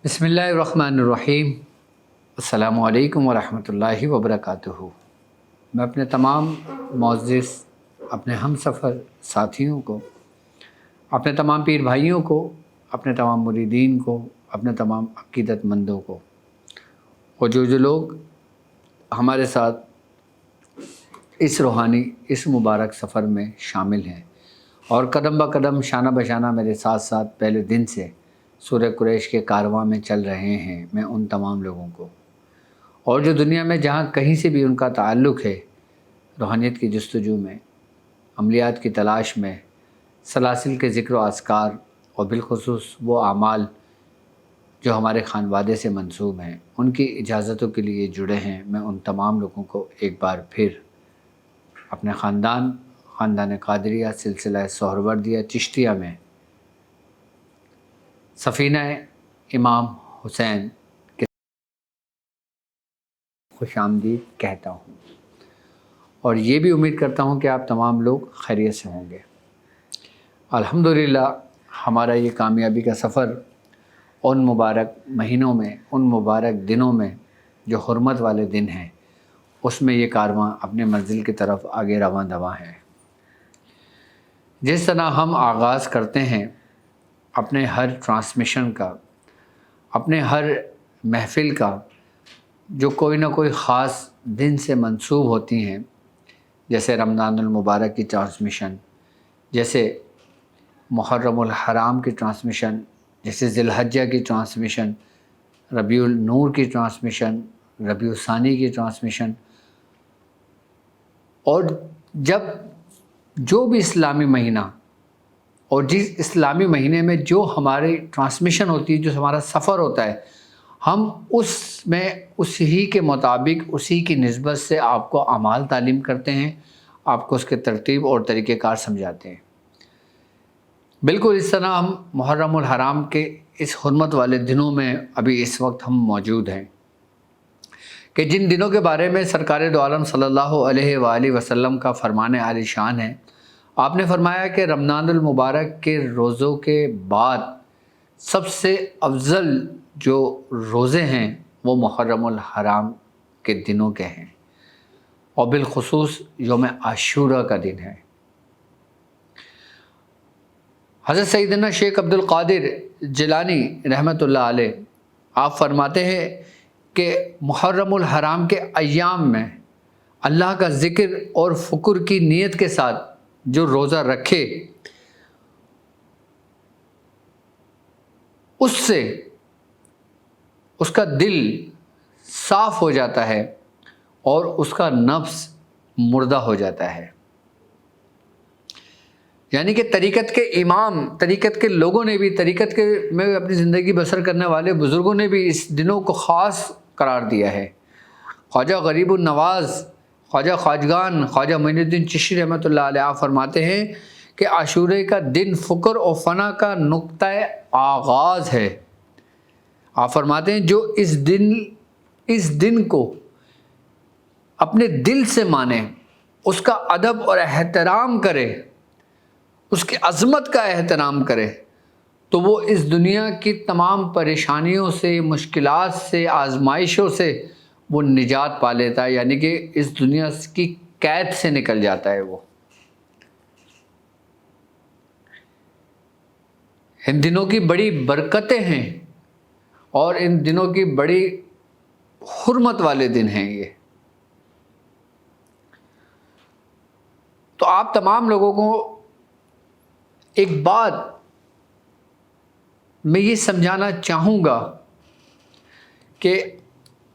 بسم اللہ الرحمن الرحیم۔ السلام علیکم ورحمۃ اللہ وبرکاتہ۔ میں اپنے تمام معزز اپنے ہم سفر ساتھیوں کو، اپنے تمام پیر بھائیوں کو، اپنے تمام مریدین کو، اپنے تمام عقیدت مندوں کو، اور جو لوگ ہمارے ساتھ اس روحانی اس مبارک سفر میں شامل ہیں اور قدم بہ قدم شانہ بہ شانہ میرے ساتھ ساتھ پہلے دن سے سورہ قریش کے کارواں میں چل رہے ہیں، میں ان تمام لوگوں کو، اور جو دنیا میں جہاں کہیں سے بھی ان کا تعلق ہے، روحانیت کی جستجو میں، عملیات کی تلاش میں، سلاسل کے ذکر و اذکار اور بالخصوص وہ اعمال جو ہمارے خانوادے سے منسوب ہیں، ان کی اجازتوں کے لیے جڑے ہیں، میں ان تمام لوگوں کو ایک بار پھر اپنے خاندان قادریہ سلسلہ سہروردیہ چشتیہ میں سفینہ امام حسین کے خوش آمدید کہتا ہوں، اور یہ بھی امید کرتا ہوں کہ آپ تمام لوگ خیریت سے ہوں گے۔ الحمدللہ ہمارا یہ کامیابی کا سفر ان مبارک مہینوں میں، ان مبارک دنوں میں جو حرمت والے دن ہیں، اس میں یہ کارواں اپنے منزل کی طرف آگے رواں دواں ہے۔ جس طرح ہم آغاز کرتے ہیں اپنے ہر ٹرانسمیشن کا، اپنے ہر محفل کا، جو کوئی نہ کوئی خاص دن سے منسوب ہوتی ہیں، جیسے رمضان المبارک کی ٹرانسمیشن، جیسے محرم الحرام کی ٹرانسمیشن، جیسے ذی الحجہ کی ٹرانسمیشن، ربیع النور کی ٹرانسمیشن، ربیع الثانی کی ٹرانسمیشن، اور جب جو بھی اسلامی مہینہ اور جس اسلامی مہینے میں جو ہماری ٹرانسمیشن ہوتی ہے، جو ہمارا سفر ہوتا ہے، ہم اس میں اسی کے مطابق، اسی کی نسبت سے آپ کو اعمال تعلیم کرتے ہیں، آپ کو اس کے ترتیب اور طریقہ کار سمجھاتے ہیں۔ بالکل اس طرح ہم محرم الحرام کے اس حرمت والے دنوں میں ابھی اس وقت ہم موجود ہیں کہ جن دنوں کے بارے میں سرکار دو عالم صلی اللہ علیہ وآلہ وسلم کا فرمان عالی شان ہے۔ آپ نے فرمایا کہ رمضان المبارک کے روزوں کے بعد سب سے افضل جو روزے ہیں وہ محرم الحرام کے دنوں کے ہیں، اور بالخصوص یوم عاشوراء کا دن ہے۔ حضرت سیدنا شیخ عبد القادر جیلانی رحمۃ اللہ علیہ آپ فرماتے ہیں کہ محرم الحرام کے ایام میں اللہ کا ذکر اور فکر کی نیت کے ساتھ جو روزہ رکھے، اس سے اس کا دل صاف ہو جاتا ہے اور اس کا نفس مردہ ہو جاتا ہے۔ یعنی کہ طریقت کے امام، طریقت کے لوگوں نے بھی، طریقت کے میں اپنی زندگی بسر کرنے والے بزرگوں نے بھی اس دنوں کو خاص قرار دیا ہے۔ خواجہ غریب النواز، خواجہ خواجگان، خواجہ معین الدین چشتی رحمۃ اللہ علیہ آپ فرماتے ہیں کہ عاشورے کا دن فکر و فنا کا نقطہ آغاز ہے۔ آپ فرماتے ہیں جو اس دن کو اپنے دل سے مانے، اس کا ادب اور احترام کرے، اس کی عظمت کا احترام کرے، تو وہ اس دنیا کی تمام پریشانیوں سے، مشکلات سے، آزمائشوں سے وہ نجات پا لیتا ہے، یعنی کہ اس دنیا کی قید سے نکل جاتا ہے۔ وہ ان دنوں کی بڑی برکتیں ہیں اور ان دنوں کی بڑی حرمت والے دن ہیں یہ۔ تو آپ تمام لوگوں کو ایک بات میں یہ سمجھانا چاہوں گا کہ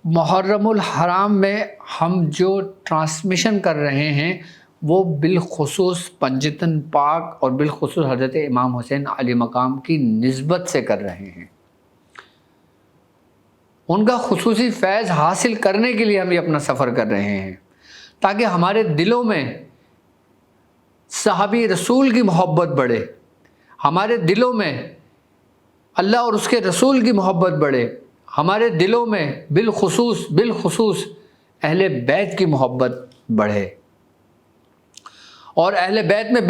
محرم الحرام میں ہم جو ٹرانسمیشن کر رہے ہیں وہ بالخصوص پنجتن پاک اور بالخصوص حضرت امام حسین علی مقام کی نسبت سے کر رہے ہیں۔ ان کا خصوصی فیض حاصل کرنے کے لیے ہم یہ اپنا سفر کر رہے ہیں، تاکہ ہمارے دلوں میں صحابی رسول کی محبت بڑھے، ہمارے دلوں میں اللہ اور اس کے رسول کی محبت بڑھے، ہمارے دلوں میں بالخصوص اہل بیت کی محبت بڑھے، اور اہل بیت میں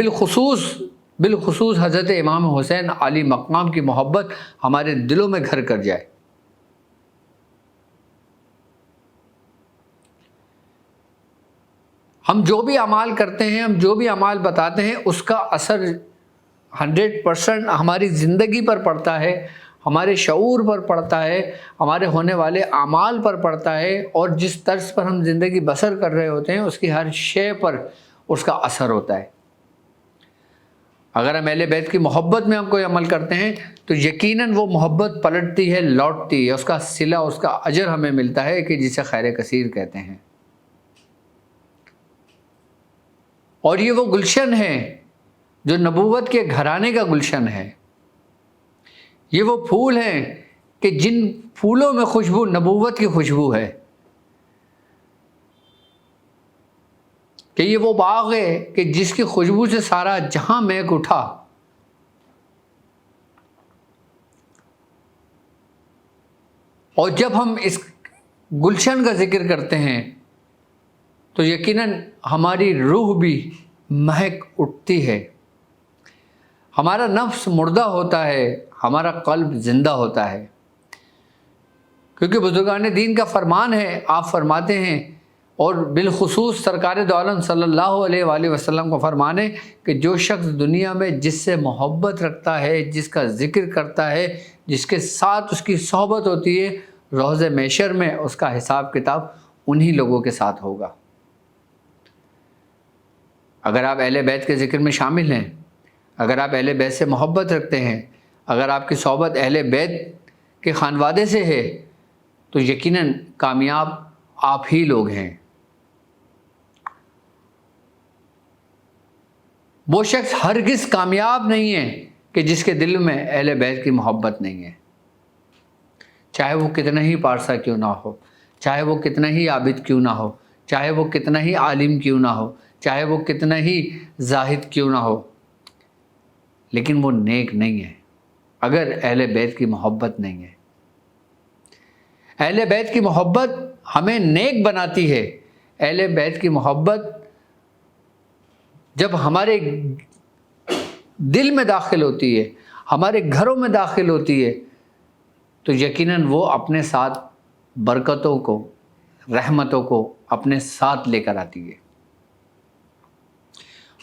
بالخصوص حضرت امام حسین علی مقام کی محبت ہمارے دلوں میں گھر کر جائے۔ ہم جو بھی اعمال کرتے ہیں، ہم جو بھی اعمال بتاتے ہیں، اس کا اثر 100% ہماری زندگی پر پڑتا ہے، ہمارے شعور پر پڑتا ہے، ہمارے ہونے والے اعمال پر پڑتا ہے، اور جس طرز پر ہم زندگی بسر کر رہے ہوتے ہیں اس کی ہر شے پر اس کا اثر ہوتا ہے۔ اگر ہم اہل بیت کی محبت میں ہم کوئی عمل کرتے ہیں تو یقیناً وہ محبت پلٹتی ہے، لوٹتی ہے، اس کا صلہ، اس کا اجر ہمیں ملتا ہے، کہ جسے خیر کثیر کہتے ہیں۔ اور یہ وہ گلشن ہے جو نبوت کے گھرانے کا گلشن ہے۔ یہ وہ پھول ہیں کہ جن پھولوں میں خوشبو نبوت کی خوشبو ہے، کہ یہ وہ باغ ہے کہ جس کی خوشبو سے سارا جہاں مہک اٹھا۔ اور جب ہم اس گلشن کا ذکر کرتے ہیں تو یقیناً ہماری روح بھی مہک اٹھتی ہے، ہمارا نفس مردہ ہوتا ہے، ہمارا قلب زندہ ہوتا ہے، کیونکہ بزرگان دین کا فرمان ہے، آپ فرماتے ہیں، اور بالخصوص سرکار دو عالم صلی اللہ علیہ وآلہ وسلم کا فرمان ہے کہ جو شخص دنیا میں جس سے محبت رکھتا ہے، جس کا ذکر کرتا ہے، جس کے ساتھ اس کی صحبت ہوتی ہے، روز محشر میں اس کا حساب کتاب انہی لوگوں کے ساتھ ہوگا۔ اگر آپ اہل بیت کے ذکر میں شامل ہیں، اگر آپ اہل بیت سے محبت رکھتے ہیں، اگر آپ کی صحبت اہل بیت کے خانوادے سے ہے، تو یقیناً کامیاب آپ ہی لوگ ہیں۔ وہ شخص ہرگز کامیاب نہیں ہے کہ جس کے دل میں اہل بیت کی محبت نہیں ہے، چاہے وہ کتنا ہی پارسا کیوں نہ ہو، چاہے وہ کتنا ہی عابد کیوں نہ ہو، چاہے وہ کتنا ہی عالم کیوں نہ ہو، چاہے وہ کتنا ہی زاہد کیوں نہ ہو، لیکن وہ نیک نہیں ہے اگر اہل بیت کی محبت نہیں ہے۔ اہل بیت کی محبت ہمیں نیک بناتی ہے۔ اہل بیت کی محبت جب ہمارے دل میں داخل ہوتی ہے، ہمارے گھروں میں داخل ہوتی ہے، تو یقیناً وہ اپنے ساتھ برکتوں کو، رحمتوں کو اپنے ساتھ لے کر آتی ہے۔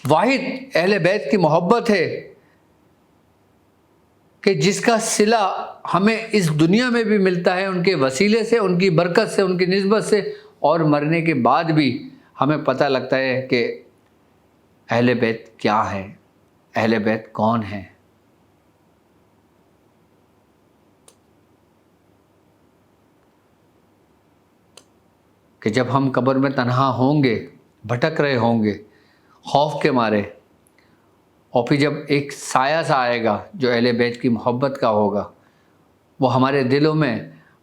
واحد اہل بیت کی محبت ہے کہ جس کا صلہ ہمیں اس دنیا میں بھی ملتا ہے، ان کے وسیلے سے، ان کی برکت سے، ان کی نسبت سے، اور مرنے کے بعد بھی ہمیں پتہ لگتا ہے کہ اہل بیت کیا ہے، اہل بیت کون ہے۔ کہ جب ہم قبر میں تنہا ہوں گے، بھٹک رہے ہوں گے خوف کے مارے، اور پھر جب ایک سایہ سا آئے گا جو اہل بیت کی محبت کا ہوگا، وہ ہمارے دلوں میں،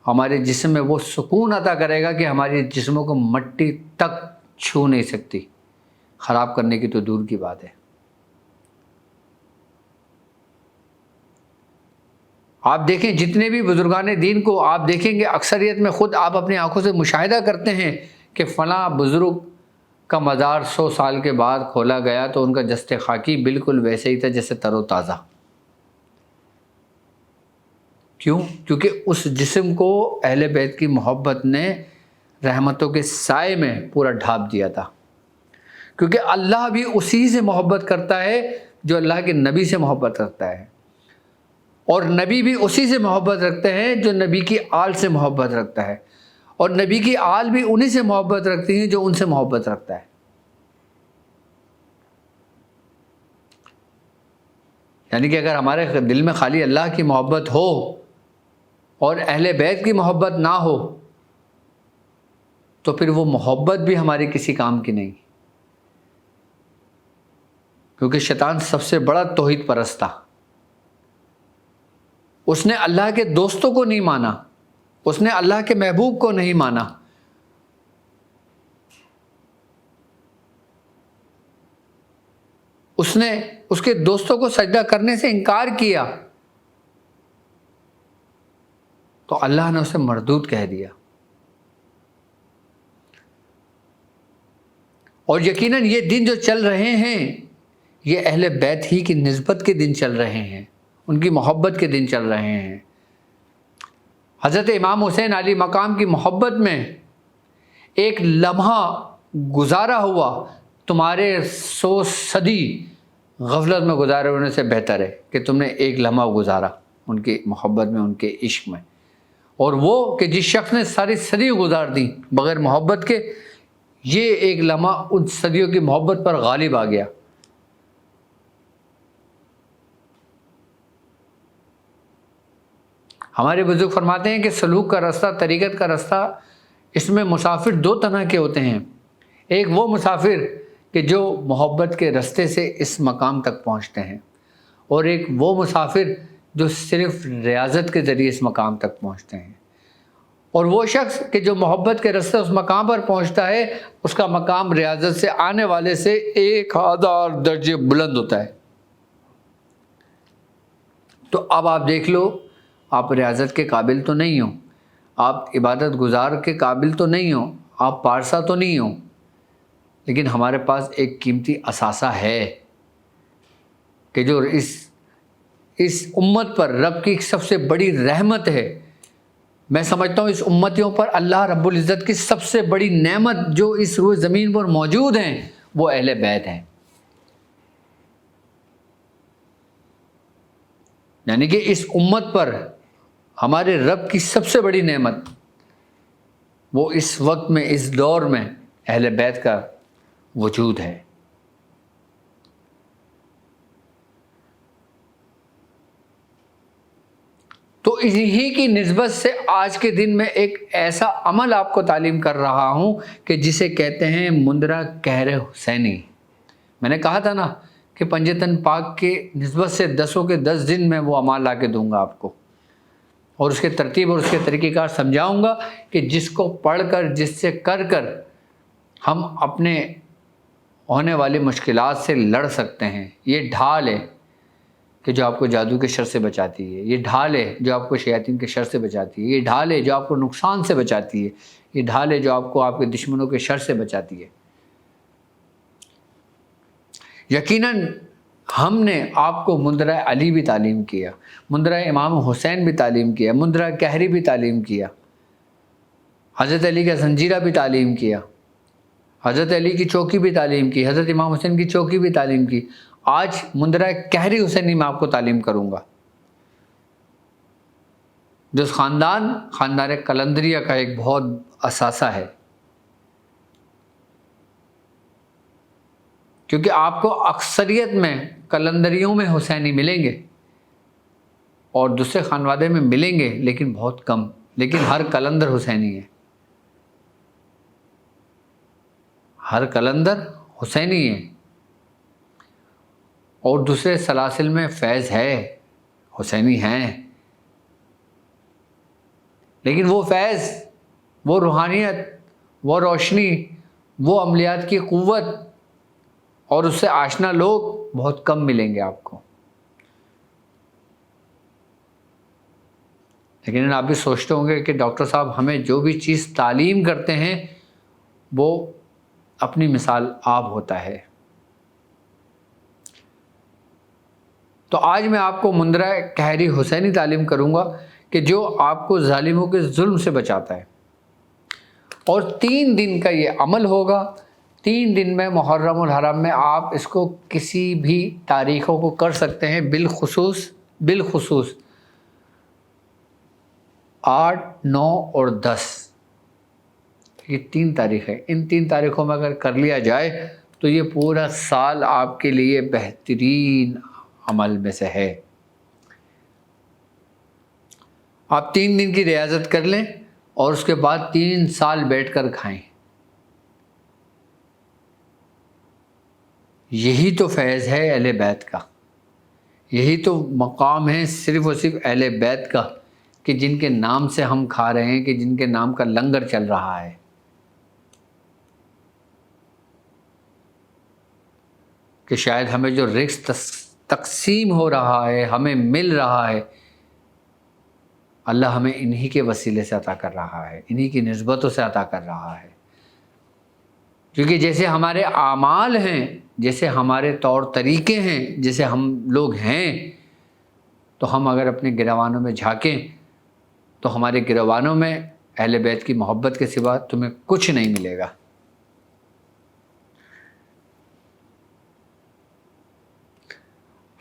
ہمارے جسم میں وہ سکون عطا کرے گا کہ ہماری جسموں کو مٹی تک چھو نہیں سکتی، خراب کرنے کی تو دور کی بات ہے۔ آپ دیکھیں جتنے بھی بزرگان دین کو آپ دیکھیں گے، اکثریت میں خود آپ اپنی آنکھوں سے مشاہدہ کرتے ہیں کہ فلاں بزرگ کا مزار 100 سال کے بعد کھولا گیا تو ان کا جسد خاکی بالکل ویسے ہی تھا جیسے تر و تازہ۔ کیوں؟ کیونکہ اس جسم کو اہل بیت کی محبت نے رحمتوں کے سائے میں پورا ڈھانپ دیا تھا، کیونکہ اللہ بھی اسی سے محبت کرتا ہے جو اللہ کے نبی سے محبت رکھتا ہے، اور نبی بھی اسی سے محبت رکھتے ہیں جو نبی کی آل سے محبت رکھتا ہے، اور نبی کی آل بھی انہی سے محبت رکھتی ہیں جو ان سے محبت رکھتا ہے۔ یعنی کہ اگر ہمارے دل میں خالی اللہ کی محبت ہو اور اہل بیت کی محبت نہ ہو تو پھر وہ محبت بھی ہماری کسی کام کی نہیں، کیونکہ شیطان سب سے بڑا توحید پرست تھا۔ اس نے اللہ کے دوستوں کو نہیں مانا، اس نے اللہ کے محبوب کو نہیں مانا، اس نے اس کے دوستوں کو سجدہ کرنے سے انکار کیا، تو اللہ نے اسے مردود کہہ دیا۔ اور یقیناً یہ دن جو چل رہے ہیں یہ اہل بیت ہی کی نسبت کے دن چل رہے ہیں، ان کی محبت کے دن چل رہے ہیں۔ حضرت امام حسین علی مقام کی محبت میں ایک لمحہ گزارا ہوا تمہارے 100 صدی غفلت میں گزارے ہونے سے بہتر ہے کہ تم نے ایک لمحہ گزارا ان کی محبت میں، ان کے عشق میں۔ اور وہ کہ جس شخص نے ساری صدی گزار دی بغیر محبت کے، یہ ایک لمحہ ان صدیوں کی محبت پر غالب آ گیا۔ ہمارے بزرگ فرماتے ہیں کہ سلوک کا راستہ، طریقت کا راستہ، اس میں مسافر دو طرح کے ہوتے ہیں۔ ایک وہ مسافر کہ جو محبت کے راستے سے اس مقام تک پہنچتے ہیں، اور ایک وہ مسافر جو صرف ریاضت کے ذریعے اس مقام تک پہنچتے ہیں۔ اور وہ شخص کہ جو محبت کے راستے اس مقام پر پہنچتا ہے، اس کا مقام ریاضت سے آنے والے سے 1000 درجے بلند ہوتا ہے۔ تو اب آپ دیکھ لو، آپ ریاضت کے قابل تو نہیں ہو، آپ عبادت گزار کے قابل تو نہیں ہو، آپ پارسا تو نہیں ہو، لیکن ہمارے پاس ایک قیمتی اثاثہ ہے کہ جو اس امت پر رب کی سب سے بڑی رحمت ہے۔ میں سمجھتا ہوں اس امتیوں پر اللہ رب العزت کی سب سے بڑی نعمت جو اس روئے زمین پر موجود ہیں، وہ اہل بیت ہیں۔ یعنی کہ اس امت پر ہمارے رب کی سب سے بڑی نعمت، وہ اس وقت میں، اس دور میں اہل بیت کا وجود ہے۔ تو اسی کی نسبت سے آج کے دن میں ایک ایسا عمل آپ کو تعلیم کر رہا ہوں کہ جسے کہتے ہیں مندرہ کہر حسینی۔ میں نے کہا تھا نا کہ پنجتن پاک کے نسبت سے 10 کے 10 دن میں وہ اعمال لا کے دوں گا آپ کو، اور اس کے ترتیب اور اس کے طریقہ کار سمجھاؤں گا کہ جس کو پڑھ کر، جس سے کر ہم اپنے ہونے والی مشکلات سے لڑ سکتے ہیں۔ یہ ڈھال ہے کہ جو آپ کو جادو کے شر سے بچاتی ہے، یہ ڈھال ہے جو آپ کو شیاطین کے شر سے بچاتی ہے، یہ ڈھال ہے جو آپ کو نقصان سے بچاتی ہے، یہ ڈھال ہے جو آپ کو آپ کے دشمنوں کے شر سے بچاتی ہے۔ یقیناً ہم نے آپ کو مندرہ علی بھی تعلیم کیا، مندرہ امام حسین بھی تعلیم کیا، مندرہ کہری بھی تعلیم کیا، حضرت علی کا زنجیرہ بھی تعلیم کیا، حضرت علی کی چوکی بھی تعلیم کی، حضرت امام حسین کی چوکی بھی تعلیم کی۔ آج مندرہ کہری حسینی میں آپ کو تعلیم کروں گا، جو خاندان قلندریہ کا ایک بہت اثاثہ ہے، کیونکہ آپ کو اکثریت میں قلندریوں میں حسینی ملیں گے اور دوسرے خانوادے میں ملیں گے لیکن بہت کم، لیکن ہر قلندر حسینی ہے، ہر قلندر حسینی ہے۔ اور دوسرے سلاسل میں فیض ہے، حسینی ہیں، لیکن وہ فیض، وہ روحانیت، وہ روشنی، وہ عملیات کی قوت اور اس سے آشنا لوگ بہت کم ملیں گے آپ کو۔ لیکن آپ بھی سوچتے ہوں گے کہ ڈاکٹر صاحب ہمیں جو بھی چیز تعلیم کرتے ہیں وہ اپنی مثال آب ہوتا ہے۔ تو آج میں آپ کو مندرہ کہری حسینی تعلیم کروں گا کہ جو آپ کو ظالموں کے ظلم سے بچاتا ہے، اور 3 دن کا یہ عمل ہوگا۔ 3 دن میں محرم الحرام میں آپ اس کو کسی بھی تاریخوں کو کر سکتے ہیں، بالخصوص 8، 9 اور 10، یہ 3 تاریخیں، ان 3 تاریخوں میں اگر کر لیا جائے تو یہ پورا سال آپ کے لیے بہترین عمل میں سے ہے۔ آپ 3 دن کی ریاضت کر لیں اور اس کے بعد 3 سال بیٹھ کر کھائیں۔ یہی تو فیض ہے اہل بیت کا، یہی تو مقام ہے صرف اور صرف اہل بیت کا، کہ جن کے نام سے ہم کھا رہے ہیں، کہ جن کے نام کا لنگر چل رہا ہے۔ کہ شاید ہمیں جو رزق تقسیم ہو رہا ہے، ہمیں مل رہا ہے، اللہ ہمیں انہی کے وسیلے سے عطا کر رہا ہے، انہی کی نسبتوں سے عطا کر رہا ہے۔ کیونکہ جیسے ہمارے اعمال ہیں، جیسے ہمارے طور طریقے ہیں، جیسے ہم لوگ ہیں، تو ہم اگر اپنے گروانوں میں جھانکیں تو ہمارے گروانوں میں اہل بیت کی محبت کے سوا تمہیں کچھ نہیں ملے گا۔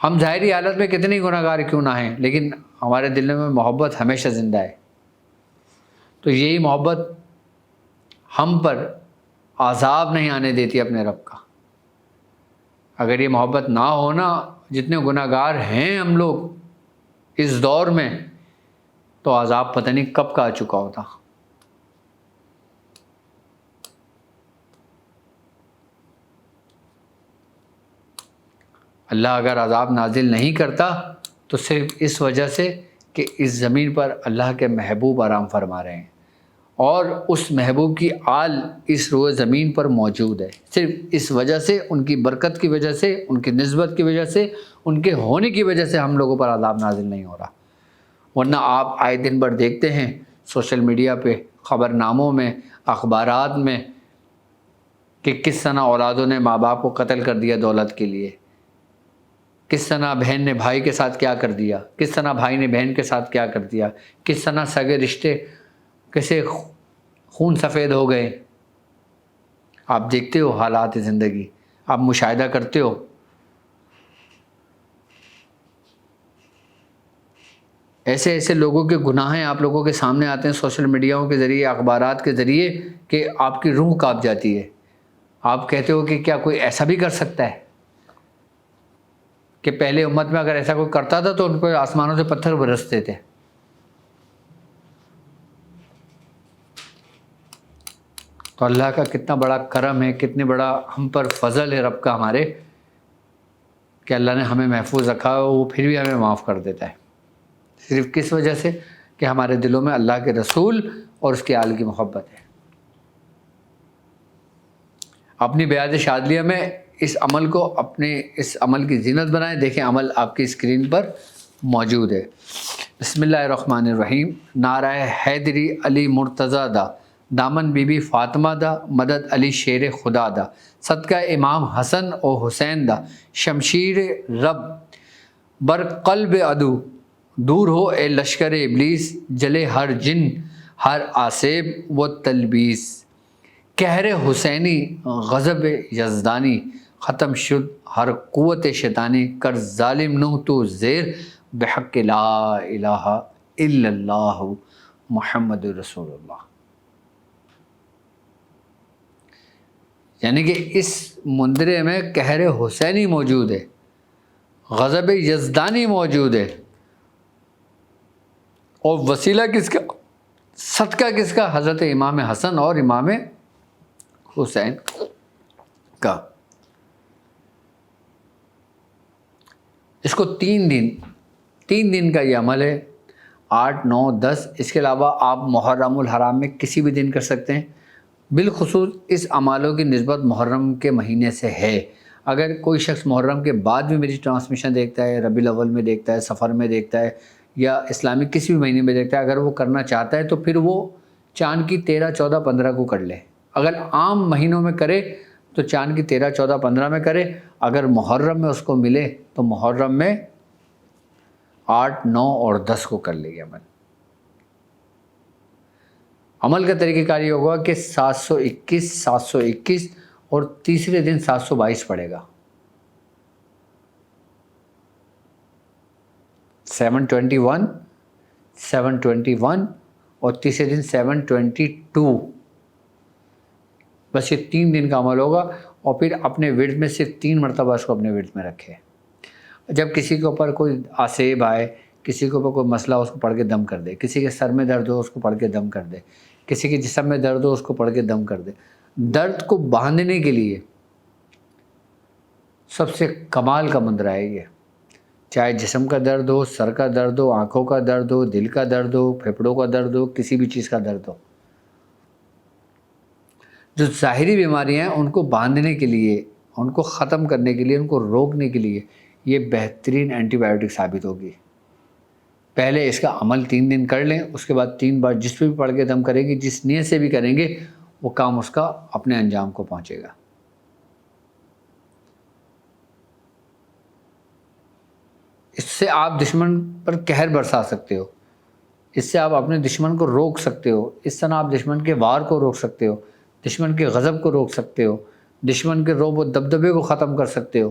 ہم ظاہری حالت میں کتنی گناہگار کیوں نہ ہیں، لیکن ہمارے دلوں میں محبت ہمیشہ زندہ ہے۔ تو یہی محبت ہم پر عذاب نہیں آنے دیتی اپنے رب کا۔ اگر یہ محبت نہ ہونا، جتنے گناہگار ہیں ہم لوگ اس دور میں، تو عذاب پتہ نہیں کب کا آ چکا ہوتا۔ اللہ اگر عذاب نازل نہیں کرتا تو صرف اس وجہ سے کہ اس زمین پر اللہ کے محبوب آرام فرما رہے ہیں، اور اس محبوب کی آل اس روئے زمین پر موجود ہے۔ صرف اس وجہ سے، ان کی برکت کی وجہ سے، ان کی نسبت کی وجہ سے، ان کے ہونے کی وجہ سے ہم لوگوں پر عذاب نازل نہیں ہو رہا۔ ورنہ آپ آئے دن بھر دیکھتے ہیں سوشل میڈیا پہ، خبر ناموں میں، اخبارات میں، کہ کس طرح اولادوں نے ماں باپ کو قتل کر دیا دولت کے لیے، کس طرح بہن نے بھائی کے ساتھ کیا کر دیا، کس طرح بھائی نے بہن کے ساتھ کیا کر دیا، کس طرح سگے رشتے کیسے خون سفید ہو گئے۔ آپ دیکھتے ہو حالات زندگی، آپ مشاہدہ کرتے ہو۔ ایسے ایسے لوگوں کے گناہیں آپ لوگوں کے سامنے آتے ہیں سوشل میڈیاؤں کے ذریعے، اخبارات کے ذریعے، کہ آپ کی روح کانپ جاتی ہے۔ آپ کہتے ہو کہ کیا کوئی ایسا بھی کر سکتا ہے؟ کہ پہلے امت میں اگر ایسا کوئی کرتا تھا تو ان کو آسمانوں سے پتھر برستے تھے۔ تو اللہ کا کتنا بڑا کرم ہے، کتنے بڑا ہم پر فضل ہے رب کا ہمارے، کہ اللہ نے ہمیں محفوظ رکھا، وہ پھر بھی ہمیں معاف کر دیتا ہے۔ صرف کس وجہ سے؟ کہ ہمارے دلوں میں اللہ کے رسول اور اس کے آل کی محبت ہے۔ اپنی بیعت شاذلیہ میں اس عمل کو، اپنے اس عمل کی زینت بنائیں۔ دیکھیں عمل آپ کی اسکرین پر موجود ہے۔ بسم اللہ الرحمن الرحیم۔ نعرہ حیدری علی مرتضیٰ دا، دامن بی بی فاطمہ دا، مدد علی شیر خدا دا، صدقہ امام حسن و حسین دا، شمشیر رب بر قلب عدو، دور ہو اے لشکر ابلیس، جلے ہر جن ہر آسیب و تلبیس، قہر حسینی غضب یزدانی، ختم شد ہر قوت شیطانی، کر ظالم نو تو زیر، بحق لا الہ الا اللہ محمد رسول اللہ۔ یعنی کہ اس مندرے میں قہر حسینی موجود ہے، غضب یزدانی موجود ہے، اور وسیلہ کس کا، صدقہ کس کا؟ حضرت امام حسن اور امام حسین کا۔ اس کو تین دن کا یہ عمل ہے، 8، 9، 10۔ اس کے علاوہ آپ محرم الحرام میں کسی بھی دن کر سکتے ہیں۔ بالخصوص اس اعمالوں کی نسبت محرم کے مہینے سے ہے۔ اگر کوئی شخص محرم کے بعد بھی میری ٹرانسمیشن دیکھتا ہے، ربیع الاول میں دیکھتا ہے، سفر میں دیکھتا ہے، یا اسلامی کسی بھی مہینے میں دیکھتا ہے، اگر وہ کرنا چاہتا ہے تو پھر وہ چاند کی 13، 14، 15 کو کر لے۔ اگر عام مہینوں میں کرے تو چاند کی 13، 14، 15 میں کرے۔ اگر محرم میں اس کو ملے تو محرم میں 8، 9 اور 10 کو کر لے گا عمل۔ عمل کا طریقہ کار یہ ہوگا کہ 721، 721 اور تیسرے دن 722 پڑے گا۔ 721، 721 اور تیسرے دن 722۔ بس یہ 3 دن کا عمل ہوگا، اور پھر اپنے ورد میں صرف 3 مرتبہ اس کو اپنے ورد میں رکھے۔ جب کسی کے اوپر کوئی آسیب آئے، کسی کے اوپر کوئی مسئلہ ہو، اس کو پڑھ کے دم کر دے۔ کسی کے سر میں درد ہو، اس کو پڑھ کے دم کر دے۔ کسی کے جسم میں درد ہو، اس کو پڑھ کے دم کر دے۔ درد کو باندھنے کے لیے سب سے کمال کا منتر ہے یہ۔ چاہے جسم کا درد ہو، سر کا درد ہو، آنکھوں کا درد ہو، دل کا درد ہو، پھیپھڑوں کا درد ہو، کسی بھی چیز کا درد ہو، جو ظاہری بیماریاں ہیں ان کو باندھنے کے لیے، ان کو ختم کرنے کے لیے، ان کو روکنے کے لیے یہ بہترین اینٹی بائیوٹک ثابت ہوگی۔ پہلے اس کا عمل 3 دن کر لیں، اس کے بعد 3 بار جس پہ بھی پڑھ کے دم کریں گے، جس نیت سے بھی کریں گے، وہ کام اس کا اپنے انجام کو پہنچے گا۔ اس سے آپ دشمن پر قہر برسا سکتے ہو، اس سے آپ اپنے دشمن کو روک سکتے ہو، اس طرح آپ دشمن کے وار کو روک سکتے ہو، دشمن کے غضب کو روک سکتے ہو، دشمن کے رعب و دبدبے کو ختم کر سکتے ہو۔